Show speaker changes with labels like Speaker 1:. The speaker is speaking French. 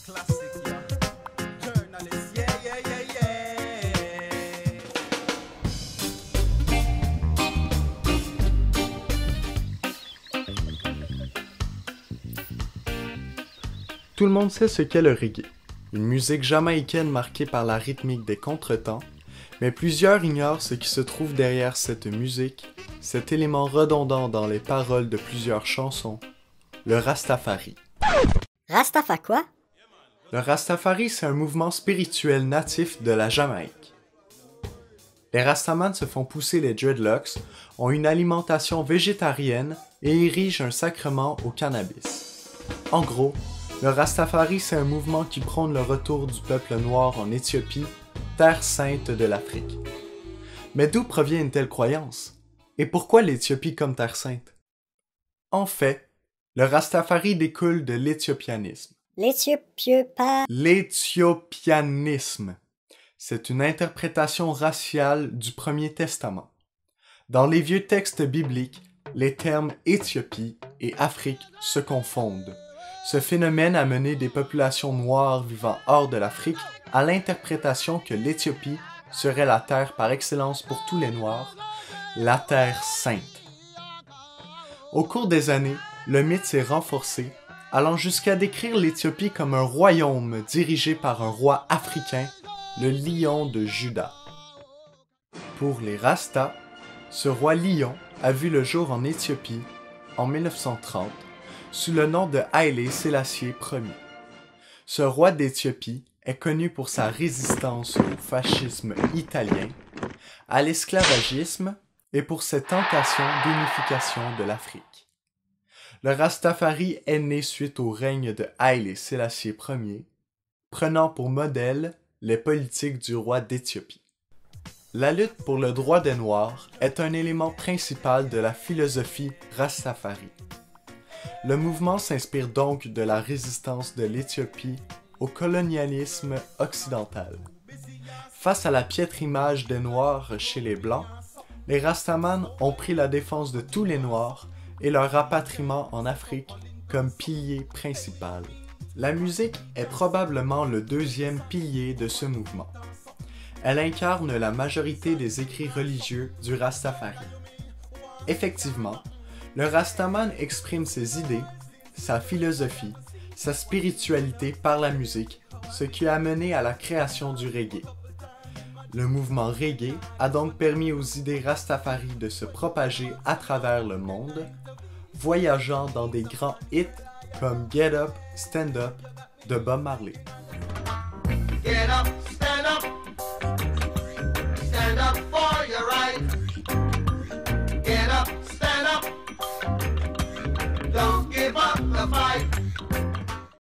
Speaker 1: Classic, yeah. Journalist, yeah, yeah, yeah, yeah.
Speaker 2: Tout le monde sait ce qu'est le reggae, une musique jamaïcaine marquée par la rythmique des contretemps, mais plusieurs ignorent ce qui se trouve derrière cette musique, cet élément redondant dans les paroles de plusieurs chansons, le Rastafari.
Speaker 3: Rastafa quoi?
Speaker 2: Le Rastafari, c'est un mouvement spirituel natif de la Jamaïque. Les Rastamans se font pousser les dreadlocks, ont une alimentation végétarienne et érigent un sacrement au cannabis. En gros, le Rastafari, c'est un mouvement qui prône le retour du peuple noir en Éthiopie, terre sainte de l'Afrique. Mais d'où provient une telle croyance? Et pourquoi l'Éthiopie comme terre sainte? En fait, le Rastafari découle de l'éthiopianisme. L'éthiopianisme, c'est une interprétation raciale du Premier Testament. Dans les vieux textes bibliques, les termes Éthiopie et Afrique se confondent. Ce phénomène a mené des populations noires vivant hors de l'Afrique à l'interprétation que l'Éthiopie serait la terre par excellence pour tous les Noirs, la terre sainte. Au cours des années, le mythe s'est renforcé, allant jusqu'à décrire l'Éthiopie comme un royaume dirigé par un roi africain, le lion de Juda. Pour les Rastas, ce roi lion a vu le jour en Éthiopie en 1930 sous le nom de Haïlé Sélassié Ier. Ce roi d'Éthiopie est connu pour sa résistance au fascisme italien, à l'esclavagisme et pour ses tentations d'unification de l'Afrique. Le Rastafari est né suite au règne de Haïlé Sélassié Ier, prenant pour modèle les politiques du roi d'Éthiopie. La lutte pour le droit des Noirs est un élément principal de la philosophie Rastafari. Le mouvement s'inspire donc de la résistance de l'Éthiopie au colonialisme occidental. Face à la piètre image des Noirs chez les Blancs, les Rastamans ont pris la défense de tous les Noirs et leur rapatriement en Afrique comme pilier principal. La musique est probablement le deuxième pilier de ce mouvement. Elle incarne la majorité des écrits religieux du Rastafari. Effectivement, le Rastaman exprime ses idées, sa philosophie, sa spiritualité par la musique, ce qui a mené à la création du reggae. Le mouvement reggae a donc permis aux idées Rastafari de se propager à travers le monde, voyageant dans des grands hits comme Get Up, Stand Up de Bob Marley.
Speaker 4: Get up, stand up. Stand up for your right. Get up, stand up. Don't give up the fight.